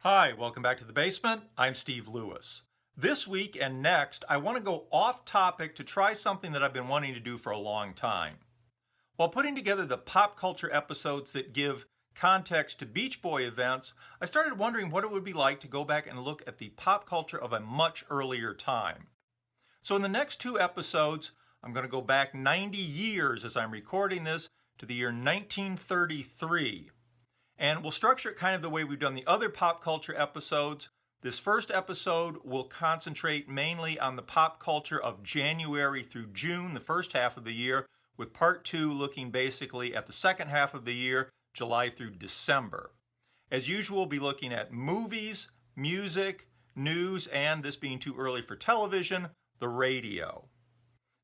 Hi, welcome back to the basement. I'm Steve Lewis. This week and next, I want to go off topic to try something that I've been wanting to do for a long time. While putting together the pop culture episodes that give context to Beach Boy events, I started wondering what it would be like to go back and look at the pop culture of a much earlier time. So in the next two episodes, I'm going to go back 90 years as I'm recording this to the year 1933. And we'll structure it kind of the way we've done the other pop culture episodes. This first episode will concentrate mainly on the pop culture of January through June, the first half of the year, with part two looking basically at the second half of the year, July through December. As usual, we'll be looking at movies, music, news, and this being too early for television, the radio.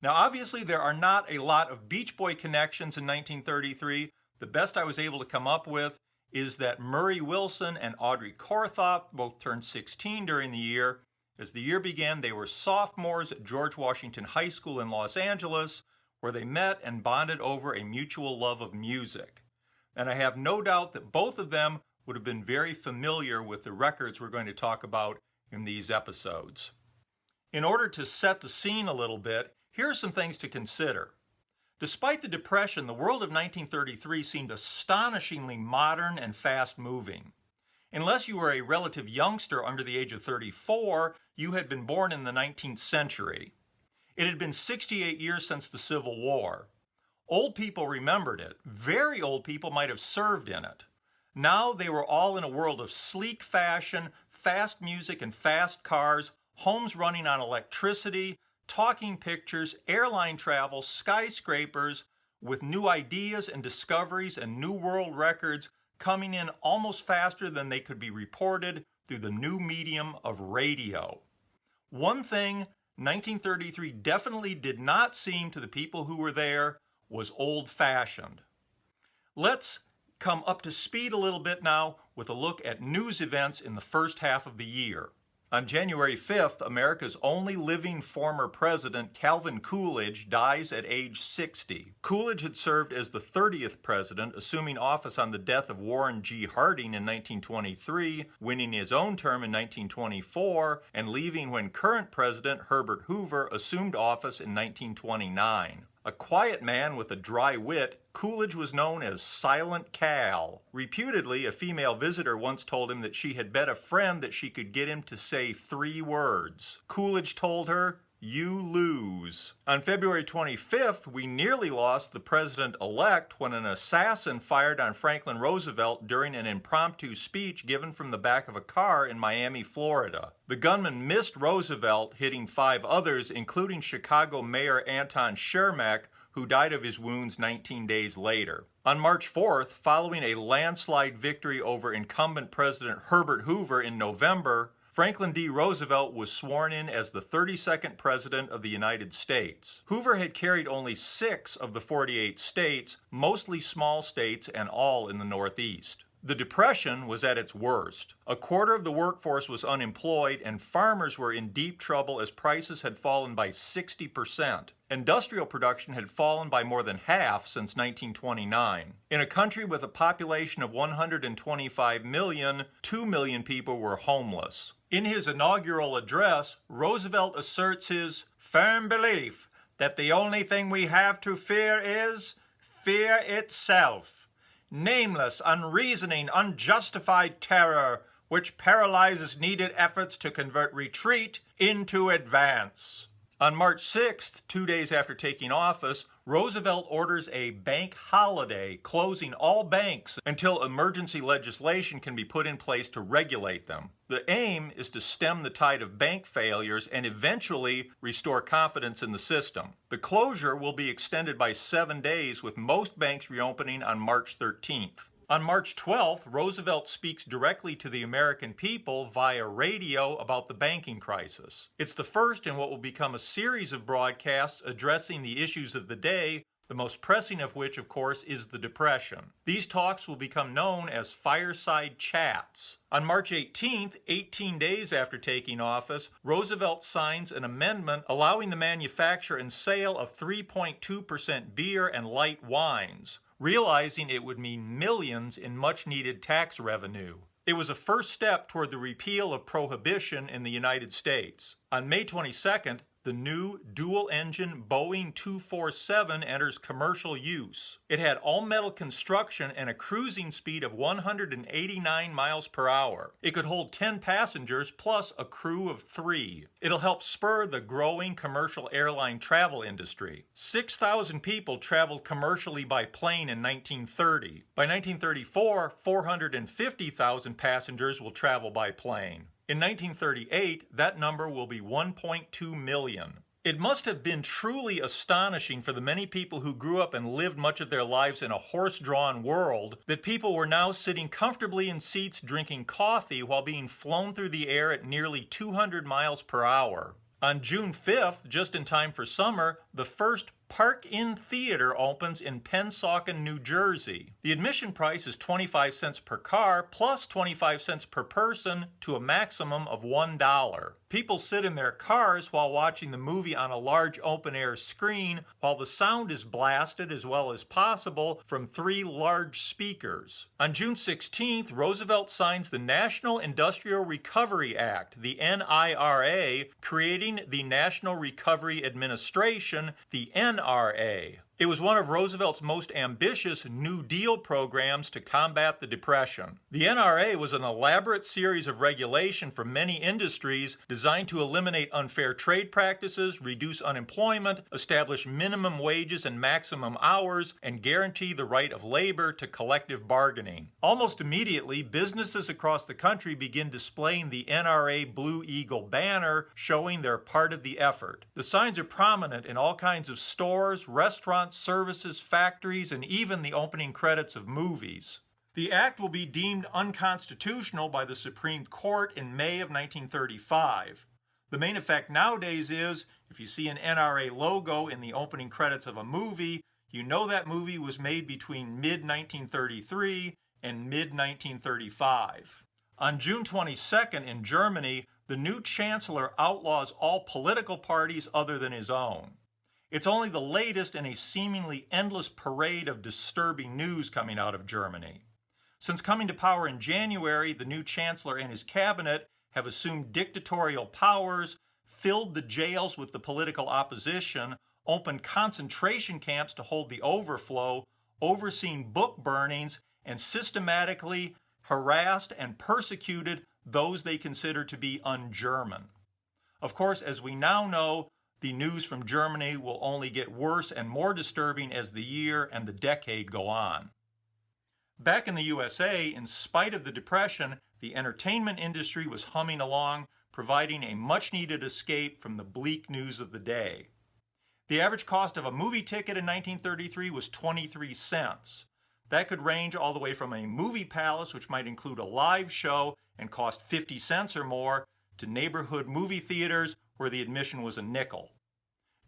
Now, obviously, there are not a lot of Beach Boy connections in 1933. The best I was able to come up with is that Murray Wilson and Audrey Corthoff both turned 16 during the year. As the year began, they were sophomores at George Washington High School in Los Angeles, where they met and bonded over a mutual love of music. And I have no doubt that both of them would have been very familiar with the records we're going to talk about in these episodes. In order to set the scene a little bit, here are some things to consider. Despite the Depression, the world of 1933 seemed astonishingly modern and fast-moving. Unless you were a relative youngster under the age of 34, you had been born in the 19th century. It had been 68 years since the Civil War. Old people remembered it. Very old people might have served in it. Now they were all in a world of sleek fashion, fast music and fast cars, homes running on electricity, talking pictures, airline travel, skyscrapers, with new ideas and discoveries and new world records coming in almost faster than they could be reported through the new medium of radio. One thing 1933 definitely did not seem to the people who were there was old-fashioned. Let's come up to speed a little bit now with a look at news events in the first half of the year. On January 5th, America's only living former president, Calvin Coolidge, dies at age 60. Coolidge had served as the 30th president, assuming office on the death of Warren G. Harding in 1923, winning his own term in 1924, and leaving when current president Herbert Hoover assumed office in 1929. A quiet man with a dry wit, Coolidge was known as Silent Cal. Reputedly, a female visitor once told him that she had bet a friend that she could get him to say 3 words. Coolidge told her, "You lose." On February 25th, we nearly lost the president-elect when an assassin fired on Franklin Roosevelt during an impromptu speech given from the back of a car in Miami, Florida. The gunman missed Roosevelt, hitting 5 others, including Chicago Mayor Anton Schermack, who died of his wounds 19 days later. On March 4th, following a landslide victory over incumbent President Herbert Hoover in November, Franklin D. Roosevelt was sworn in as the 32nd President of the United States. Hoover had carried only 6 of the 48 states, mostly small states and all in the Northeast. The Depression was at its worst. A quarter of the workforce was unemployed, and farmers were in deep trouble as prices had fallen by 60%. Industrial production had fallen by more than half since 1929. In a country with a population of 125 million, 2 million people were homeless. In his inaugural address, Roosevelt asserts his firm belief that the only thing we have to fear is fear itself. Nameless, unreasoning, unjustified terror which paralyzes needed efforts to convert retreat into advance. On March 6th, 2 days after taking office, Roosevelt orders a bank holiday, closing all banks until emergency legislation can be put in place to regulate them. The aim is to stem the tide of bank failures and eventually restore confidence in the system. The closure will be extended by 7 days, with most banks reopening on March 13th. On March 12th, Roosevelt speaks directly to the American people via radio about the banking crisis. It's the first in what will become a series of broadcasts addressing the issues of the day, the most pressing of which, of course, is the Depression. These talks will become known as fireside chats. On March 18th, 18 days after taking office, Roosevelt signs an amendment allowing the manufacture and sale of 3.2% beer and light wines, realizing it would mean millions in much-needed tax revenue. It was a first step toward the repeal of prohibition in the United States. On May 22nd, the new dual-engine Boeing 247 enters commercial use. It had all-metal construction and a cruising speed of 189 miles per hour. It could hold 10 passengers plus a crew of 3. It'll help spur the growing commercial airline travel industry. 6,000 people traveled commercially by plane in 1930. By 1934, 450,000 passengers will travel by plane. In 1938, that number will be 1.2 million. It must have been truly astonishing for the many people who grew up and lived much of their lives in a horse-drawn world that people were now sitting comfortably in seats drinking coffee while being flown through the air at nearly 200 miles per hour. On June 5th, just in time for summer, the first Park-In Theater opens in Pennsauken, New Jersey. The admission price is 25 cents per car plus 25 cents per person to a maximum of $1. People sit in their cars while watching the movie on a large open-air screen while the sound is blasted as well as possible from 3 large speakers. On June 16th, Roosevelt signs the National Industrial Recovery Act, the NIRA, creating the National Recovery Administration, the NRA. It was one of Roosevelt's most ambitious New Deal programs to combat the Depression. The NRA was an elaborate series of regulation for many industries designed to eliminate unfair trade practices, reduce unemployment, establish minimum wages and maximum hours, and guarantee the right of labor to collective bargaining. Almost immediately, businesses across the country begin displaying the NRA Blue Eagle banner, showing they're part of the effort. The signs are prominent in all kinds of stores, restaurants, services, factories, and even the opening credits of movies. The act will be deemed unconstitutional by the Supreme Court in May of 1935. The main effect nowadays is, if you see an NRA logo in the opening credits of a movie, you know that movie was made between mid-1933 and mid-1935. On June 22nd in Germany, the new chancellor outlaws all political parties other than his own. It's only the latest in a seemingly endless parade of disturbing news coming out of Germany. Since coming to power in January, the new chancellor and his cabinet have assumed dictatorial powers, filled the jails with the political opposition, opened concentration camps to hold the overflow, overseen book burnings, and systematically harassed and persecuted those they consider to be un-German. Of course, as we now know, the news from Germany will only get worse and more disturbing as the year and the decade go on. Back in the USA, in spite of the Depression, the entertainment industry was humming along, providing a much-needed escape from the bleak news of the day. The average cost of a movie ticket in 1933 was 23 cents. That could range all the way from a movie palace, which might include a live show and cost 50 cents or more, to neighborhood movie theaters where the admission was a nickel.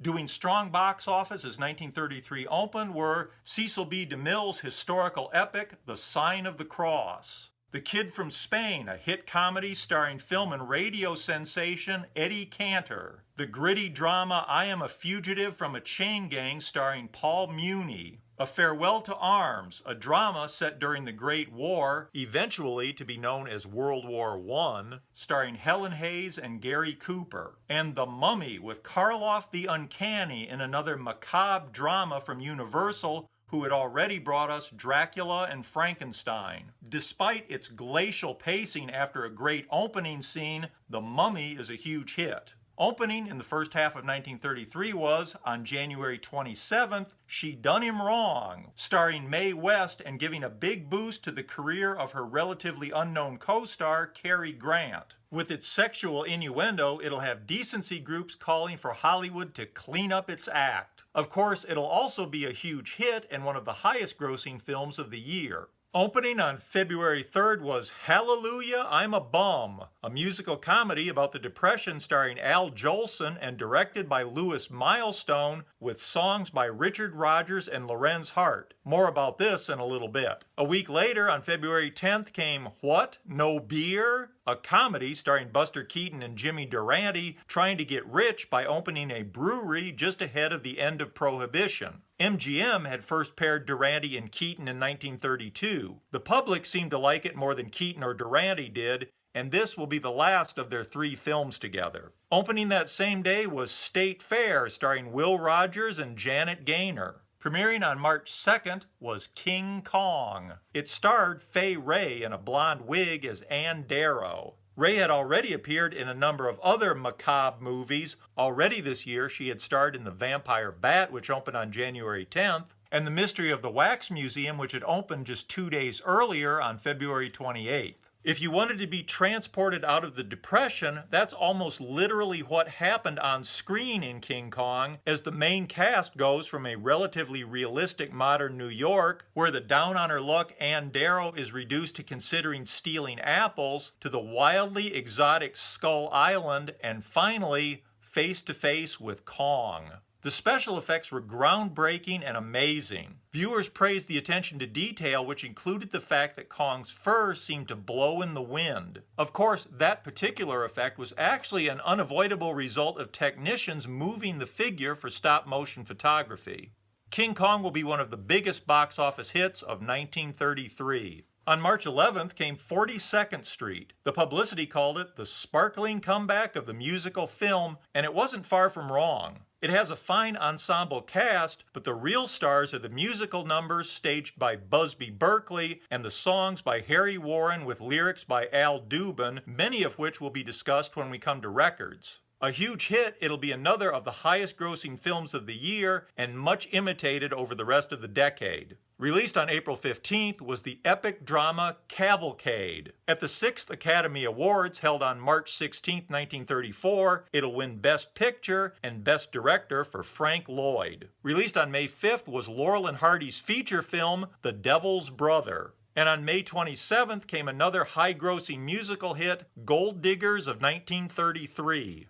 Doing strong box office as 1933 opened were Cecil B. DeMille's historical epic, The Sign of the Cross. The Kid from Spain, a hit comedy starring film and radio sensation Eddie Cantor. The gritty drama I Am a Fugitive from a Chain Gang starring Paul Muni. A Farewell to Arms, a drama set during the Great War, eventually to be known as World War I, starring Helen Hayes and Gary Cooper. And The Mummy with Karloff the Uncanny in another macabre drama from Universal, who had already brought us Dracula and Frankenstein. Despite its glacial pacing after a great opening scene, The Mummy is a huge hit. Opening in the first half of 1933 was, on January 27th, She Done Him Wrong, starring Mae West and giving a big boost to the career of her relatively unknown co-star, Cary Grant. With its sexual innuendo, it'll have decency groups calling for Hollywood to clean up its act. Of course, it'll also be a huge hit and one of the highest grossing films of the year. Opening on February 3rd was Hallelujah, I'm a Bum, a musical comedy about the Depression starring Al Jolson and directed by Louis Milestone with songs by Richard Rodgers and Lorenz Hart. More about this in a little bit. A week later, on February 10th, came What? No Beer? a comedy starring Buster Keaton and Jimmy Durante trying to get rich by opening a brewery just ahead of the end of Prohibition. MGM had first paired Durante and Keaton in 1932. The public seemed to like it more than Keaton or Durante did, and this will be the last of their 3 films together. Opening that same day was State Fair, starring Will Rogers and Janet Gaynor. Premiering on March 2nd was King Kong. It starred Fay Wray in a blonde wig as Ann Darrow. Wray had already appeared in a number of other macabre movies. Already this year, she had starred in The Vampire Bat, which opened on January 10th, and The Mystery of the Wax Museum, which had opened just 2 days earlier on February 28th. If you wanted to be transported out of the Depression, that's almost literally what happened on screen in King Kong, as the main cast goes from a relatively realistic modern New York, where the down-on-her-luck Ann Darrow is reduced to considering stealing apples, to the wildly exotic Skull Island, and finally, face-to-face with Kong. The special effects were groundbreaking and amazing. Viewers praised the attention to detail, which included the fact that Kong's fur seemed to blow in the wind. Of course, that particular effect was actually an unavoidable result of technicians moving the figure for stop-motion photography. King Kong will be one of the biggest box office hits of 1933. On March 11th came 42nd Street. The publicity called it the sparkling comeback of the musical film, and it wasn't far from wrong. It has a fine ensemble cast, but the real stars are the musical numbers staged by Busby Berkeley and the songs by Harry Warren with lyrics by Al Dubin, many of which will be discussed when we come to records. A huge hit, it'll be another of the highest grossing films of the year and much imitated over the rest of the decade. Released on April 15th was the epic drama Cavalcade. At the 6th Academy Awards held on March 16, 1934, it'll win Best Picture and Best Director for Frank Lloyd. Released on May 5th was Laurel and Hardy's feature film The Devil's Brother. And on May 27th came another high-grossing musical hit, Gold Diggers of 1933.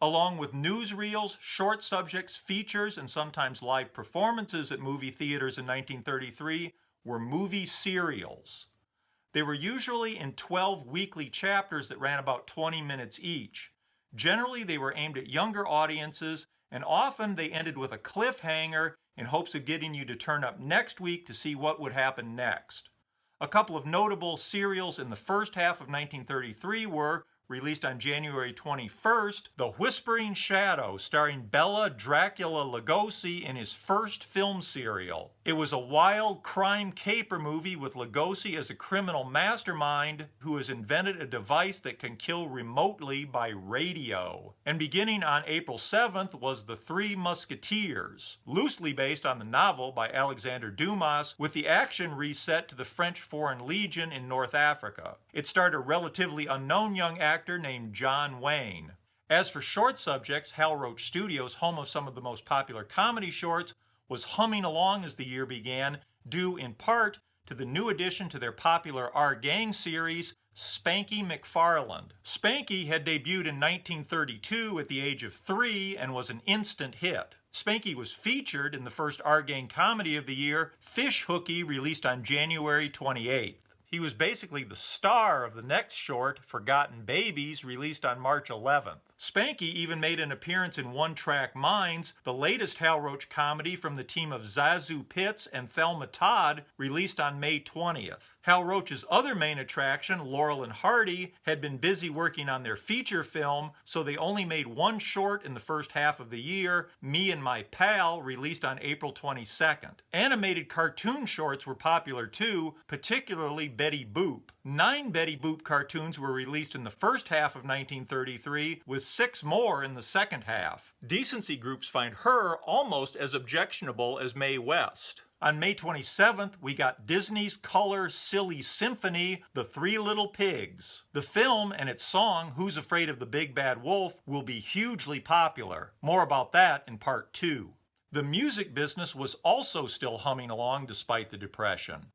Along with newsreels, short subjects, features, and sometimes live performances at movie theaters in 1933 were movie serials. They were usually in 12 weekly chapters that ran about 20 minutes each. Generally, they were aimed at younger audiences, and often they ended with a cliffhanger in hopes of getting you to turn up next week to see what would happen next. A couple of notable serials in the first half of 1933 were, released on January 21st, The Whispering Shadow, starring Bela Dracula Lugosi in his first film serial. It was a wild crime caper movie with Lugosi as a criminal mastermind who has invented a device that can kill remotely by radio. And beginning on April 7th was The Three Musketeers, loosely based on the novel by Alexander Dumas, with the action reset to the French Foreign Legion in North Africa. It starred a relatively unknown young actor named John Wayne. As for short subjects, Hal Roach Studios, home of some of the most popular comedy shorts, was humming along as the year began, due in part to the new addition to their popular Our Gang series, Spanky McFarland. Spanky had debuted in 1932 at the age of 3 and was an instant hit. Spanky was featured in the first Our Gang comedy of the year, Fish Hooky, released on January 28th. He was basically the star of the next short, Forgotten Babies, released on March 11th. Spanky even made an appearance in One Track Minds, the latest Hal Roach comedy from the team of Zazu Pitts and Thelma Todd, released on May 20th. Hal Roach's other main attraction, Laurel and Hardy, had been busy working on their feature film, so they only made one short in the first half of the year, Me and My Pal, released on April 22nd. Animated cartoon shorts were popular too, particularly Betty Boop. 9 Betty Boop cartoons were released in the first half of 1933, with 6 more in the second half. Decency groups find her almost as objectionable as Mae West. On May 27th, we got Disney's color silly symphony, The Three Little Pigs. The film and its song, Who's Afraid of the Big Bad Wolf, will be hugely popular. More about that in part 2. The music business was also still humming along despite the Depression.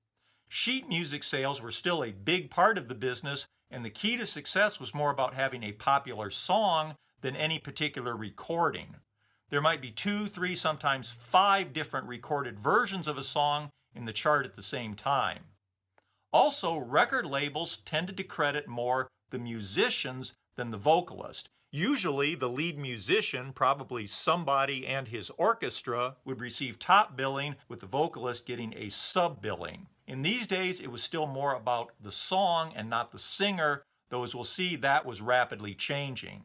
Sheet music sales were still a big part of the business, and the key to success was more about having a popular song than any particular recording. There might be 2, 3, sometimes 5 different recorded versions of a song in the chart at the same time. Also, record labels tended to credit more the musicians than the vocalist. Usually, the lead musician, probably somebody and his orchestra, would receive top billing, with the vocalist getting a sub-billing. In these days, it was still more about the song and not the singer, though as we'll see, that was rapidly changing.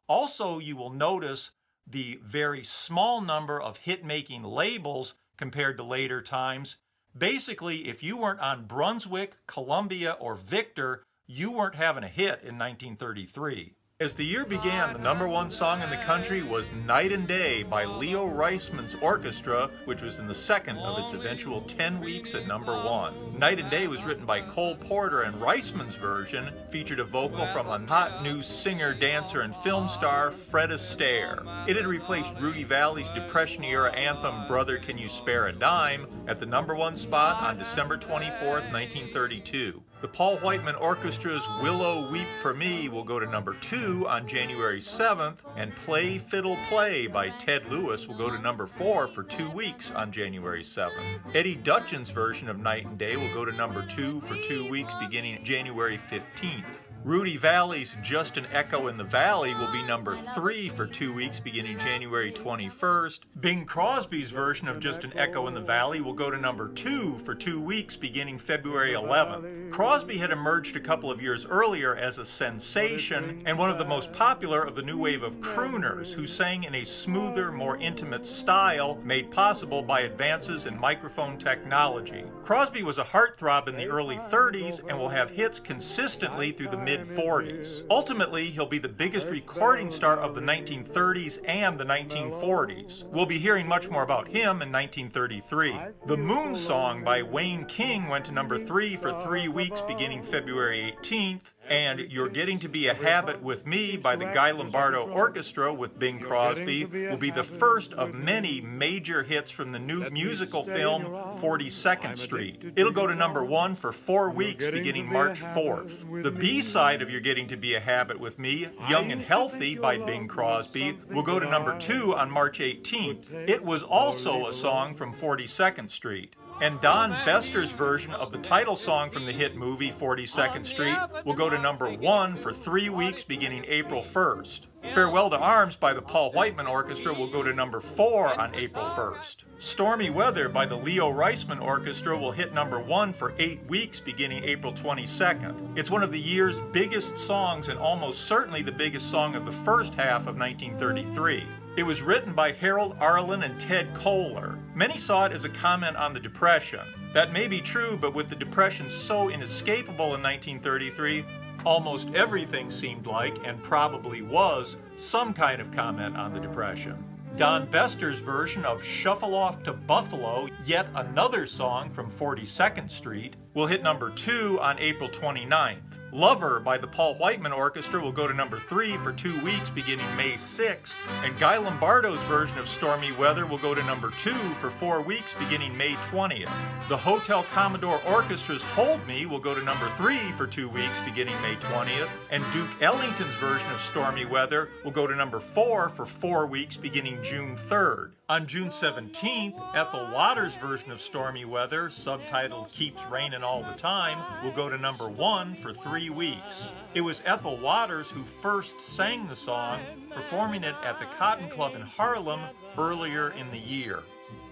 Also, you will notice the very small number of hit-making labels compared to later times. Basically, if you weren't on Brunswick, Columbia, or Victor, you weren't having a hit in 1933. As the year began, the #1 song in the country was Night and Day by Leo Reisman's orchestra, which was in the second of its eventual 10 weeks at #1. Night and Day was written by Cole Porter, and Reisman's version featured a vocal from a hot new singer, dancer, and film star, Fred Astaire. It had replaced Rudy Valley's Depression-era anthem, Brother Can You Spare a Dime, at the #1 spot on December 24, 1932. The Paul Whiteman Orchestra's Willow Weep for Me will go to #2 on January 7th, and Play Fiddle Play by Ted Lewis will go to #4 for 2 weeks on January 7th. Eddie Dutchin's version of Night and Day will go to #2 for 2 weeks beginning January 15th. Rudy Valley's Just an Echo in the Valley will be #3 for 2 weeks beginning January 21st. Bing Crosby's version of Just an Echo in the Valley will go to #2 for 2 weeks beginning February 11th. Crosby had emerged a couple of years earlier as a sensation and one of the most popular of the new wave of crooners who sang in a smoother, more intimate style made possible by advances in microphone technology. Crosby was a heartthrob in the early 30s and will have hits consistently through the mid-40s. Ultimately, he'll be the biggest recording star of the 1930s and the 1940s. We'll be hearing much more about him in 1933. The Moon Song by Wayne King went to #3 for 3 weeks beginning February 18th, and You're Getting to Be a Habit with Me by the Guy Lombardo Orchestra with Bing Crosby will be the first of many major hits from the new musical film 42nd Street. It'll go to #1 for 4 weeks beginning March 4th. The B-side of You're Getting to Be a Habit with Me, Young and Healthy by Bing Crosby, will go to #2 on March 18th. It was also a song from 42nd Street. And Don Bester's version of the title song from the hit movie 42nd Street will go to #1 for 3 weeks beginning April 1st. Farewell to Arms by the Paul Whiteman Orchestra will go to #4 on April 1st. Stormy Weather by the Leo Reisman Orchestra will hit #1 for 8 weeks beginning April 22nd. It's one of the year's biggest songs and almost certainly the biggest song of the first half of 1933. It was written by Harold Arlen and Ted Kohler. Many saw it as a comment on the Depression. That may be true, but with the Depression so inescapable in 1933, almost everything seemed like, and probably was, some kind of comment on the Depression. Don Bester's version of Shuffle Off to Buffalo, yet another song from 42nd Street, will hit #2 on April 29th. Lover by the Paul Whiteman Orchestra will go to #3 for 2 weeks beginning May 6th, and Guy Lombardo's version of Stormy Weather will go to #2 for 4 weeks beginning May 20th. The Hotel Commodore Orchestra's Hold Me will go to #3 for 2 weeks beginning May 20th, and Duke Ellington's version of Stormy Weather will go to #4 for 4 weeks beginning June 3rd. On June 17th, Ethel Waters' version of Stormy Weather, subtitled Keeps Rainin' All the Time, will go to #1 for 3 weeks. It was Ethel Waters who first sang the song, performing it at the Cotton Club in Harlem earlier in the year.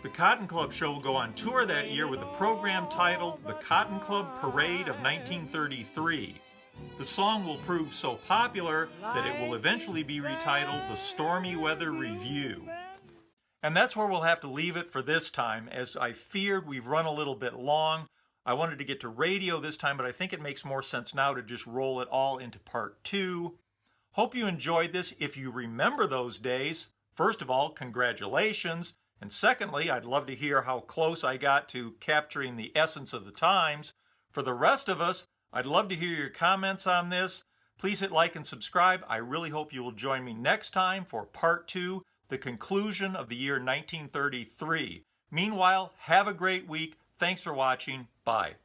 The Cotton Club show will go on tour that year with a program titled The Cotton Club Parade of 1933. The song will prove so popular that it will eventually be retitled The Stormy Weather Review. And that's where we'll have to leave it for this time, as I feared we've run a little bit long. I wanted to get to radio this time, but I think it makes more sense now to just roll it all into part 2. Hope you enjoyed this. If you remember those days, first of all, congratulations. And secondly, I'd love to hear how close I got to capturing the essence of the times. For the rest of us, I'd love to hear your comments on this. Please hit like and subscribe. I really hope you will join me next time for part 2, the conclusion of the year 1933. Meanwhile, have a great week. Thanks for watching. Bye.